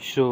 Show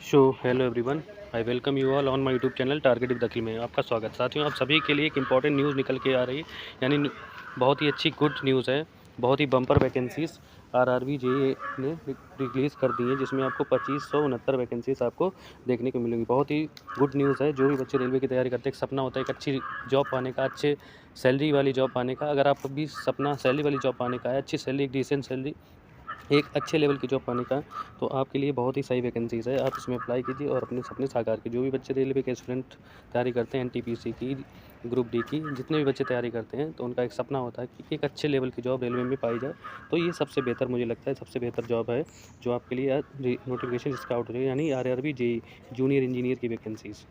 show hello everyone, I welcome you all on my YouTube channel target with Akhil में आपका स्वागत। साथियों, आप सभी के लिए एक इंपॉर्टेंट न्यूज़ निकल के आ रही है, यानी बहुत ही अच्छी गुड न्यूज़ है। बहुत ही बम्पर वैकेंसीज आरआरबी जेईई ने रिलीज़ कर दी है, जिसमें आपको 2569 वैकेंसीज आपको देखने को मिलेंगी। बहुत ही गुड न्यूज़ है। जो भी बच्चे रेलवे की तैयारी करते हैं, एक सपना होता है एक अच्छी जॉब पाने का, अच्छे सैलरी वाली जॉब पाने का। अगर आपका भी सपना सैलरी वाली जॉब पाने का है, अच्छी सैलरी, एक डिसेंट सैलरी, एक अच्छे लेवल की जॉब पाने का, तो आपके लिए बहुत ही सही वैकेंसीज़ है। आप इसमें अप्लाई कीजिए और अपने सपने साकार कीजिए। जो भी बच्चे रेलवे के स्टूडेंट तैयारी करते हैं, एनटीपीसी की, ग्रुप डी की, जितने भी बच्चे तैयारी करते हैं, तो उनका एक सपना होता है कि एक अच्छे लेवल की जॉब रेलवे में पाई जाए। तो ये सबसे बेहतर, मुझे लगता है सबसे बेहतर जॉब है जो आपके लिए नोटिफिकेशन जिसका आउट हो जाए, यानी आरआरबी जेईई जूनियर इंजीनियर की वैकेंसीज़।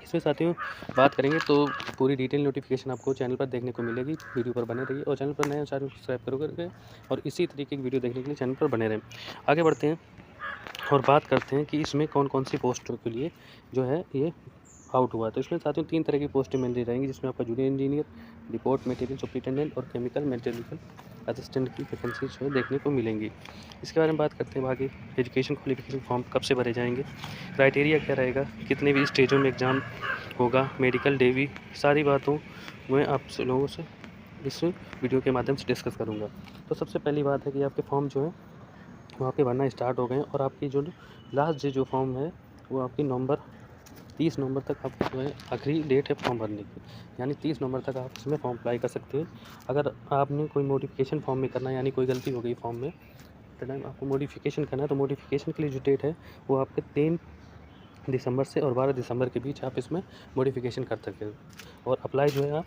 इसमें साथियों बात करेंगे तो पूरी डिटेल नोटिफिकेशन आपको चैनल पर देखने को मिलेगी। वीडियो पर बने रहिए और चैनल पर नए चैनल सब्सक्राइब करो करके, और इसी तरीके की वीडियो देखने के लिए चैनल पर बने रहें। आगे बढ़ते हैं और बात करते हैं कि इसमें कौन कौन सी पोस्टों के लिए जो है ये आउट हुआ है। तो इसमें साथियों 3 तरह की पोस्टें मिल रहेंगी, जिसमें आपका junior engineer, deport material superintendent और केमिकल मैकेनिकल असिस्टेंट की वैकेंसी जो है देखने को मिलेंगी। इसके बारे में बात करते हैं। बाकी एजुकेशन क्वालिफिकेशन फॉर्म कब से भरे जाएंगे, क्राइटेरिया क्या रहेगा, कितने भी स्टेजों में एग्ज़ाम होगा, मेडिकल डेवी, सारी बातों मैं आप लोगों से इस वीडियो के माध्यम से डिस्कस करूँगा। तो सबसे पहली बात है कि आपके फॉर्म जो है वो आपके भरना स्टार्ट हो गए हैं, और आपकी जो लास्ट डे जो फॉर्म है वो आपकी नवंबर 30 नवंबर तक आपकी जो है आखिरी डेट है फॉर्म भरने की। यानी 30 नवंबर तक आप इसमें फॉर्म अप्लाई कर सकते हैं। अगर आपने कोई मॉडिफिकेशन फॉर्म में करना है, यानी कोई गलती हो गई फॉर्म में, तो टाइम आपको मॉडिफिकेशन करना है, तो मॉडिफिकेशन के लिए जो डेट है वो आपके 3 दिसंबर से और 12 दिसंबर के बीच आप इसमें मॉडिफिकेशन कर सकते हैं। और अप्लाई जो है आप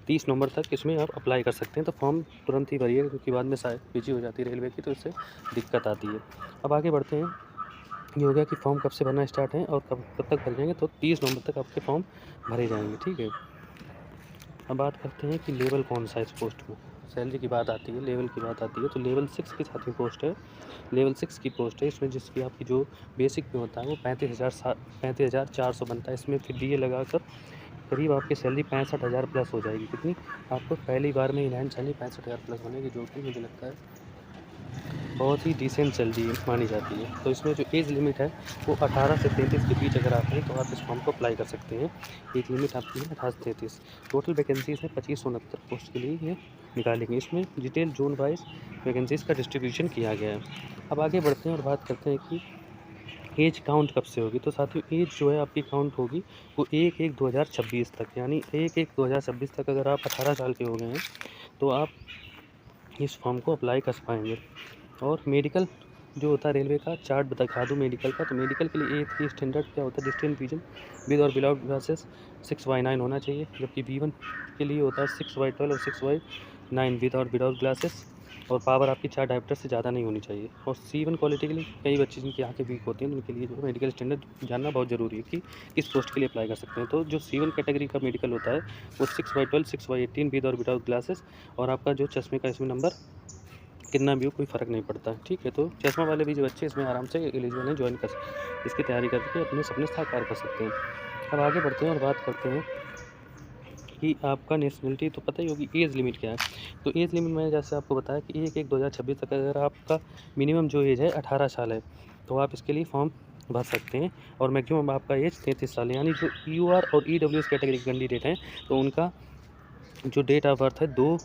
30 नवंबर तक इसमें आप अप्लाई कर सकते हैं। तो फॉर्म तुरंत ही भरिए, क्योंकि बाद में शायद बिजी हो जाती है रेलवे की, तो इससे दिक्कत आती है। अब आगे बढ़ते हैं। ये हो गया कि फॉर्म कब से भरना स्टार्ट है और कब कब तक भर जाएंगे। तो 30 नवंबर तक आपके फॉर्म भरे जाएंगे, ठीक है। अब बात करते हैं कि लेवल कौन सा है इस पोस्ट में। सैलरी की बात आती है, लेवल की बात आती है, तो लेवल 6 के साथ में पोस्ट है। लेवल 6 की पोस्ट है, इसमें जिसकी आपकी जो बेसिक पे होता है वो 35,400 बनता है। इसमें फिर डीए लगाकर करीब आपकी सैलरी 65,000 प्लस हो जाएगी। कितनी आपको पहली बार में इनहैंड सैलरी 65,000 प्लस बनेगी, जो कि मुझे लगता है बहुत ही डिसेंट सैलरी मानी जाती है। तो इसमें जो एज लिमिट है वो 18 से 33 के बीच अगर आप हैं तो आप इस फॉर्म को अप्लाई कर सकते हैं। एज लिमिट आपकी है 18 से 33। टोटल वैकेंसीज है 2569 पोस्ट के लिए ये निकालेंगे। इसमें डिटेल जोन वाइज वैकेंसीज का डिस्ट्रीब्यूशन किया गया है। अब आगे बढ़ते हैं और बात करते हैं कि एज काउंट कब से होगी। तो साथियों एज जो है आपकी काउंट होगी वो 1/1/2026 तक, यानी 1/1/2026 तक अगर आप 18 साल के हो गए हैं तो आप इस फॉर्म को अप्लाई कर पाएंगे। और मेडिकल जो होता है रेलवे का चार्ट दिखा दूँ मेडिकल का। तो मेडिकल के लिए एथ की स्टैंडर्ड क्या होता है, डिस्टेंस विजन विद और विदाउट ग्लासेस 6/9 होना चाहिए। जबकि B1 के लिए होता है 6/12 और 6/9 विद और विदाउट ग्लासेस। और पावर आपकी 4 डायोप्टर से ज़्यादा नहीं होनी चाहिए। और C1 क्वालिटी के लिए कई बच्चे जिनकी आँखें वीक होती हैं, उनके लिए जो मेडिकल स्टैंडर्ड जानना बहुत ज़रूरी है कि किस पोस्ट के लिए अप्लाई कर सकते हैं। तो जो C1 कैटेगरी का मेडिकल होता है वो 6/12 6/18 विद और विदाउट ग्लासेस, और आपका जो चश्मे का इसमें नंबर कितना भी हो कोई फ़र्क नहीं पड़ता, ठीक है। तो चश्मा वाले भी जो बच्चे इसमें आराम से एलिजिबल हैं, ज्वाइन कर इसकी तैयारी करके अपने सपने साकार कर सकते हैं। अब आगे बढ़ते हैं और बात करते हैं कि आपका नेशनलिटी तो पता ही होगी, एज लिमिट क्या है। तो एज लिमिट मैंने जैसे आपको बताया कि 1/1/2026 तक अगर आपका मिनिमम जो एज है 18 साल है तो आप इसके लिए फॉर्म भर सकते हैं। और मैक्सिमम आपका एज 33 साल है। यानी जो यूआर और ईडब्ल्यूएस कैटेगरी के कैंडिडेट हैं तो उनका जो डेट ऑफ बर्थ है 2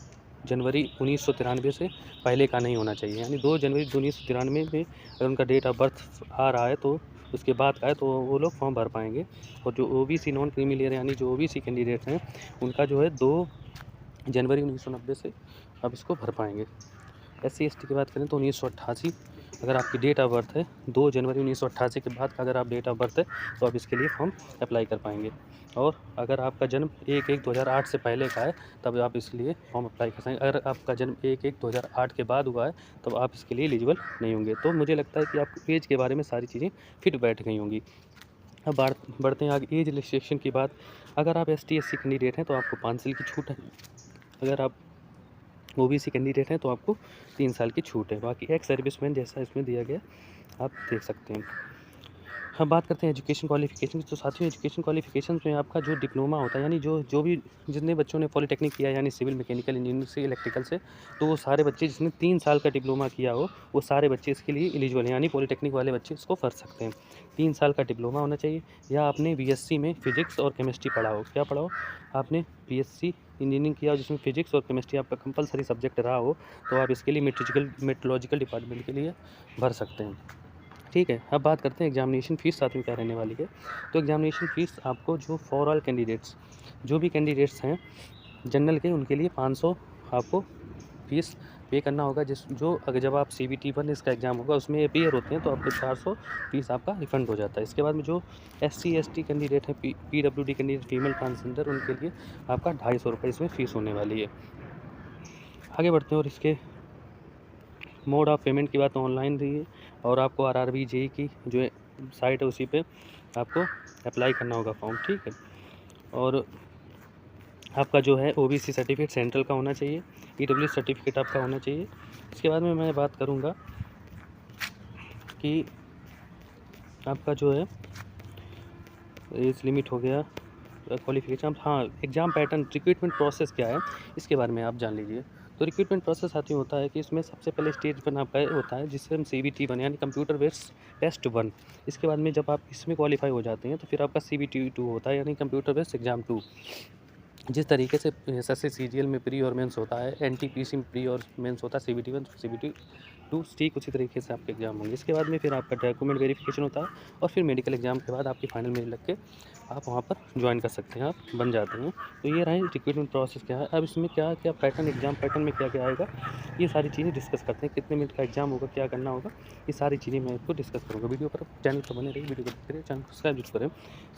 जनवरी 1993 से पहले का नहीं होना चाहिए। यानी 2 जनवरी 1993 में अगर उनका डेट ऑफ बर्थ आ रहा है तो उसके बाद का है तो वो लोग फॉर्म भर पाएंगे। और जो ओबीसी नॉन क्रीमी लेयर यानी जो ओबीसी कैंडिडेट हैं उनका जो है 2 जनवरी 1990 से अब इसको भर पाएंगे। SC ST की बात करें तो 1988 अगर आपकी डेट ऑफ बर्थ है 2 जनवरी 1988 के बाद का अगर आप डेट ऑफ बर्थ है तो आप इसके लिए फॉर्म अप्लाई कर पाएंगे। और अगर आपका जन्म 1/1/2008 से पहले का है तब आप इसके लिए फॉर्म अप्लाई कर सकेंगे। अगर आपका जन्म 1/1/2008 के बाद हुआ है तब आप इसके लिए एलिजिबल नहीं होंगे। तो मुझे लगता है कि आपको एज के बारे में सारी चीज़ें फिट बैठ गई होंगी। अब बढ़ते हैं आगे एज रिस्ट्रिक्शन की बात। अगर आप ST SC कैंडिडेट हैं तो आपको 5 साल की छूट है। अगर आप ओबीसी कैंडिडेट हैं तो आपको 3 साल की छूट है। बाकी एक्स सर्विसमैन जैसा इसमें दिया गया आप देख सकते हैं। हम बात करते हैं एजुकेशन क्वालिफ़िकेशन की, तो साथियों एजुकेशन क्वालिफ़िकेशन में आपका जो डिप्लोमा होता है, यानी जो भी जितने बच्चों ने पॉलिटेक्निक किया है, यानी सिविल, मैकेनिकल इंजीनियरिंग से, इलेक्ट्रिकल से, तो वो सारे बच्चे जिसने 3 साल का डिप्लोमा किया हो, वो सारे बच्चे इसके लिए एलिजिबल हैं, यानी पॉलिटेक्निक वाले बच्चे इसको भर सकते हैं। 3 साल का डिप्लोमा होना चाहिए, या आपने बीएससी में फिजिक्स और केमिस्ट्री पढ़ा हो। क्या पढ़ा हो? आपने बीएससी इंजीनियरिंग किया जिसमें फिजिक्स और केमिस्ट्री आपका कंपलसरी सब्जेक्ट रहा हो, तो आप इसके लिए मेट्रोलॉजिकल डिपार्टमेंट के लिए भर सकते हैं। ठीक है, अब बात करते हैं एग्जामिनेशन फ़ीस साथ में क्या रहने वाली है। तो एग्जामिनेशन फ़ीस आपको जो फॉर ऑल कैंडिडेट्स, जो भी कैंडिडेट्स हैं जनरल के, उनके लिए 500 आपको फ़ीस पे करना होगा। अगर जब आप CBT 1 इसका एग्ज़ाम होगा उसमें अपीयर होते हैं, तो आपको 400 फ़ीस आपका रिफ़ंड हो जाता है। इसके बाद में जो SC ST कैंडिडेट हैं, PWD कैंडिडेट, फीमेल ट्रांसजेंडर, उनके लिए आपका 250 रुपये इसमें फ़ीस होने वाली है। आगे बढ़ते हैं, और इसके मोड ऑफ पेमेंट की बात ऑनलाइन रही है, और आपको RRB JEE की जो साइट है उसी पे आपको अप्लाई करना होगा फॉर्म। ठीक है, और आपका जो है OBC सर्टिफिकेट सेंट्रल का होना चाहिए, EWS सर्टिफिकेट आपका होना चाहिए। इसके बाद में मैं बात करूँगा कि आपका जो है एज लिमिट हो गया, क्वालिफिकेशन, हाँ एग्ज़ाम पैटर्न, रिक्रूटमेंट प्रोसेस क्या है इसके बारे में आप जान लीजिए। तो रिक्रूटमेंट प्रोसेस साथियों होता है कि इसमें सबसे पहले स्टेज पर आपका होता है जिससे हम CBT 1 यानी कंप्यूटर बेस्ड टेस्ट 1। इसके बाद में जब आप इसमें क्वालिफाई हो जाते हैं तो फिर आपका CBT 2 होता है, यानी कंप्यूटर बेस्ड एग्ज़ाम 2। जिस तरीके से SSC CGL में प्री और मेंस होता है, NTPC में प्री और मेंस होता है, CBT 1 CBT 2 ठीक उसी तरीके से आपके एग्ज़ाम होंगे। इसके बाद में फिर आपका डॉक्यूमेंट वेरिफिकेशन होता है, और फिर मेडिकल एग्ज़ाम के बाद आपकी फाइनल मेरिट लग के आप वहाँ पर ज्वाइन कर सकते हैं, आप बन जाते हैं। तो ये रहे रिक्रूटमेंट प्रोसेस क्या है। अब इसमें क्या क्या पैटर्न, एग्ज़ाम पैटर्न में क्या क्या आएगा, ये सारी चीज़ें डिस्कस करते हैं। कितने मिनट का एग्ज़ाम होगा, क्या करना होगा, ये सारी चीज़ें मैं आपको डिस्कस करूँगा। वीडियो पर चैनल पर बने रहिए, वीडियो को देखते रहिए, चैनल को सब्सक्राइब जरूर करें,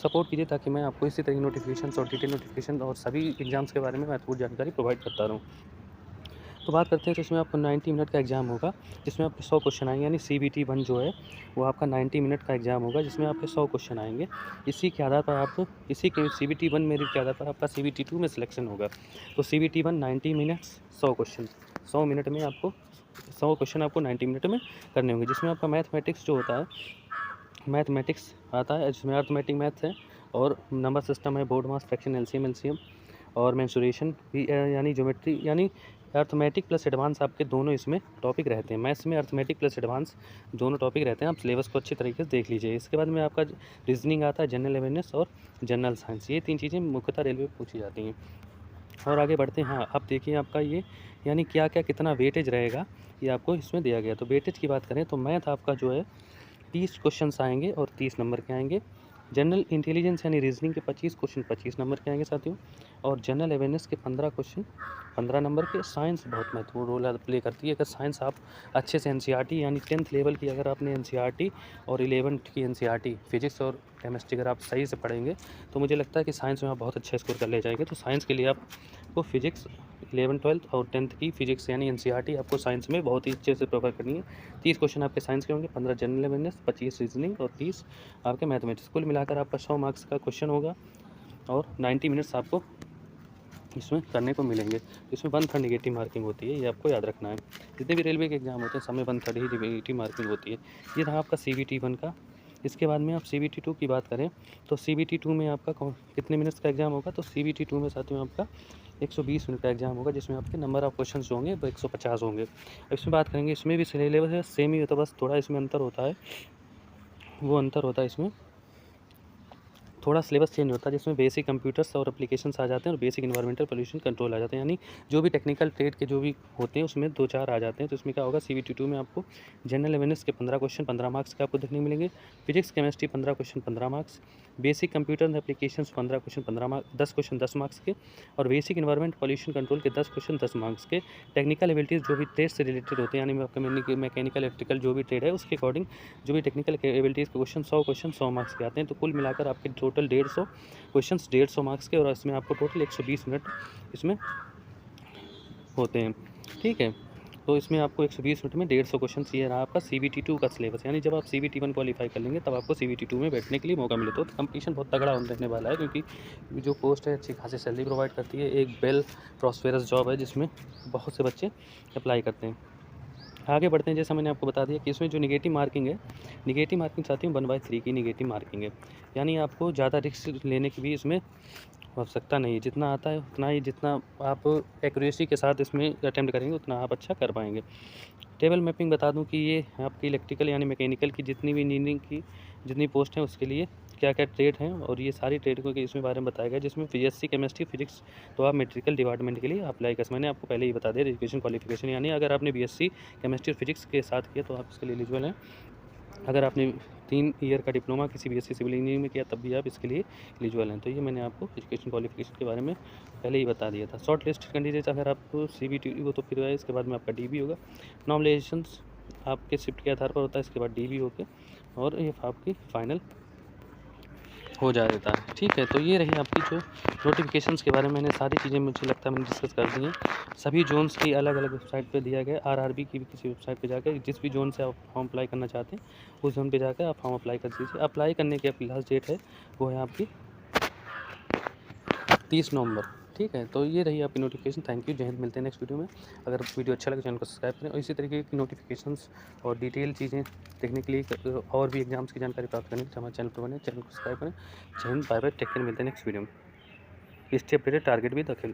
सपोर्ट कीजिए, ताकि मैं आपको इसी तरह नोटिफिकेशन और डिटेल नोटिफिकेशन और सभी एग्ज़ाम्स के बारे में महत्वपूर्ण जानकारी प्रोवाइड करता रहूँ। तो बात करते हैं, तो इसमें आपको 90 मिनट का एग्ज़ाम होगा, जिसमें आपके 100 क्वेश्चन आएंगे, यानी CBT 1 जो है वो आपका 90 मिनट का एग्ज़ाम होगा, जिसमें आपके 100 क्वेश्चन आएंगे। इसी के आधार पर आपको CBT 1 मेरिट के आधार पर आपका CBT 2 में सिलेक्शन होगा। तो CBT 1 90 मिनट्स 100 क्वेश्चन, 100 मिनट में आपको 100 क्वेश्चन आपको 90 मिनट में करने होंगे, जिसमें आपका मैथमेटिक्स जो होता है, मैथमेटिक्स आता है, जिसमें अर्थमेटिक मैथ है, और नंबर सिस्टम है, बोर्ड मास, फ्रैक्शन, LCM LCM, और मेंसुरेशन भी, यानी ज्योमेट्री, यानी अर्थमेटिक प्लस एडवांस आपके दोनों इसमें टॉपिक रहते हैं। मैथ्स में अर्थमेटिक प्लस एडवांस दोनों टॉपिक रहते हैं, आप सिलेबस को अच्छी तरीके से देख लीजिए। इसके बाद में आपका रीजनिंग आता है, जनरल अवेयरनेस और जनरल साइंस, ये 3 चीज़ें मुख्यतः रेलवे में पूछी जाती हैं। और आगे बढ़ते हैं, हाँ अब देखिए आपका ये, यानी क्या क्या कितना वेटेज रहेगा, ये आपको इसमें दिया गया। तो वेटेज की बात करें तो मैथ आपका जो है 30 क्वेश्चंस आएंगे और 30 नंबर के आएंगे। जनरल इंटेलिजेंस यानी रीजनिंग के 25 क्वेश्चन 25 नंबर के आएंगे साथियों, और जनरल अवेयरनेस के 15 क्वेश्चन 15 नंबर के। साइंस बहुत महत्वपूर्ण रोल प्ले करती है। अगर साइंस आप अच्छे से NCERT यानी 10th लेवल की अगर आपने NCERT और 11th की NCERT फिजिक्स और केमिस्ट्री अगर आप सही से पढ़ेंगे, तो मुझे लगता है कि साइंस में आप बहुत अच्छा स्कोर कर ले जाएंगे। तो साइंस के लिए आपको फिजिक्स 11th 12th और 10th की फिजिक्स यानी NCERT आपको साइंस में बहुत ही अच्छे से प्रिपेयर करनी है। 30 क्वेश्चन आपके साइंस के होंगे, 15 जनरल अवेयरनेस, 25 रीजनिंग और 30 आपके मैथमेटिक्स। कुल मिलाकर आपका 100 मार्क्स का क्वेश्चन होगा, और 90 मिनट्स आपको इसमें करने को मिलेंगे। इसमें 1/3 नेगेटिव मार्किंग होती है, ये आपको याद रखना है। जितने भी रेलवे के एग्जाम होते हैं सब में 1/3 ही नेगेटिव मार्किंग होती है। ये रहा आपका CBT 1 का। इसके बाद में आप CBT 2 की बात करें तो CBT 2 में आपका कितने मिनट्स का एग्ज़ाम होगा, तो CBT 2 में साथियों आपका 120 मिनट का एग्ज़ाम होगा, जिसमें आपके नंबर ऑफ क्वेश्चन जो होंगे वो 150 होंगे। इसमें बात करेंगे, इसमें भी सिलेबस है सेम ही होता है, बस थोड़ा इसमें अंतर होता है, वो अंतर होता है इसमें थोड़ा सिलेबस चेंज होता है, जिसमें बेसिक कंप्यूटर्स और एप्लीकेशंस आ जाते हैं, और बेसिक एनवायरमेंटल पोल्यूशन कंट्रोल आ जाते हैं, यानी जो भी टेक्निकल ट्रेड के जो भी होते हैं उसमें 2-4 आ जाते हैं। तो इसमें क्या होगा, CBT 2 में आपको जनरल अवेयरनेस के 15 क्वेश्चन 15 मार्क्स के आपको देखने मिलेंगे, physics chemistry 15 question 15 marks, basic computer applications 15 question 15 marks 10 question 10 marks के, और बेसिक एनवायरमेंट पोल्यूशन कंट्रोल के 10 क्वेश्चन 10 मार्क्स के। टेक्निकल एबिलिटीज़ जो भी ट्रेड से रिलेटेड होते हैं, यानी आपका मैकेनिकल इलेक्ट्रिकल जो भी ट्रेड है उसके अकॉर्डिंग जो भी टेक्निकल एबिलिटीज़ के क्वेश्चन 100 मार्क्स के आते हैं। तो कुल मिलाकर आपके टोटल 150 क्वेश्चंस 150 मार्क्स के, और इसमें आपको टोटल 120 मिनट इसमें होते हैं। ठीक है, तो इसमें आपको 120 मिनट में 150 क्वेश्चन ये रहा आपका CBT 2 का सिलेबस। यानी जब आप CBT 1 क्वालिफाई कर लेंगे तब आपको CBT 2 में बैठने के लिए मौका मिले। तो कंपटीशन बहुत तगड़ा रहने वाला है, क्योंकि जो पोस्ट है अच्छी खासी सैलरी प्रोवाइड करती है, एक वेल प्रॉस्पेरस जॉब है जिसमें बहुत से बच्चे अप्लाई करते हैं। आगे बढ़ते हैं। जैसा मैंने आपको बता दिया कि इसमें जो निगेटिव मार्किंग है, निगेटिव मार्किंग साथियों 1/3 की निगेटिव मार्किंग है, यानी आपको ज़्यादा रिस्क लेने की भी इसमें आवश्यकता नहीं है। जितना आता है उतना ही, जितना आप एक्यूरेसी के साथ इसमें अटेम्प्ट करेंगे उतना आप अच्छा कर पाएंगे। टेबल मैपिंग बता दूं कि ये आपकी इलेक्ट्रिकल यानी मैकेनिकल की जितनी भी इंजीनियरिंग की जितनी पोस्ट हैं उसके लिए क्या क्या ट्रेड हैं, और ये सारी ट्रेड को इसमें बारे में बताया गया, जिसमें बीएससी केमिस्ट्री फिजिक्स तो आप मेडिकल डिपार्टमेंट के लिए अप्लाई कर। मैंने आपको पहले ही बता दिया एजुकेशन क्वालिफिकेशन, यानी अगर आपने बीएससी केमिस्ट्री फिजिक्स के साथ किया तो आप इसके लिए एलिजिबल हैं। अगर आपने 3 ईयर का डिप्लोमा किसी बीएससी सिविल इंजीनियरिंग में किया तब भी आप इसके लिए एलिजिबल हैं। तो ये मैंने आपको एजुकेशन क्वालिफिकेशन के बारे में पहले ही बता दिया था। शॉर्ट लिस्ट कैंडिडेट अगर आपको सीबीटी हो तो फिर इसके बाद में आपका डीबी होगा। नॉमिनेशंस आपके शिफ्ट के आधार पर होता है, इसके बाद डीबी होकर और ये आपकी फाइनल हो जाता है। ठीक है, तो ये रही आपकी जो नोटिफिकेशंस के बारे में मैंने सारी चीज़ें मुझे लगता है मैंने डिस्कस कर दी हैं। सभी जोन्स की अलग अलग वेबसाइट पे दिया गया। आरआरबी की भी किसी वेबसाइट पे जाकर जिस भी जोन से आप फॉर्म अप्लाई करना चाहते हैं उस जोन पे जाकर आप फॉर्म अप्लाई कर दीजिए। अप्लाई करने की आपकी लास्ट डेट है वो है आपकी 30 नवंबर। ठीक है, तो ये रही आपकी नोटिफिकेशन। थैंक यू, जय हिंद। मिलते हैं नेक्स्ट वीडियो में। अगर वीडियो अच्छा लगे चैनल को सब्सक्राइब करें और इसी तरीके की नोटिफिकेशंस और डिटेल चीज़ें देखने के लिए और भी एग्जाम्स की जानकारी प्राप्त करने के लिए हमारे चैनल पर बने, चैनल को सब्सक्राइब करें। जय Hind, bye bye, take care. मिलते हैं नेक्स्ट वीडियो में। Stay updated, target with Akhil.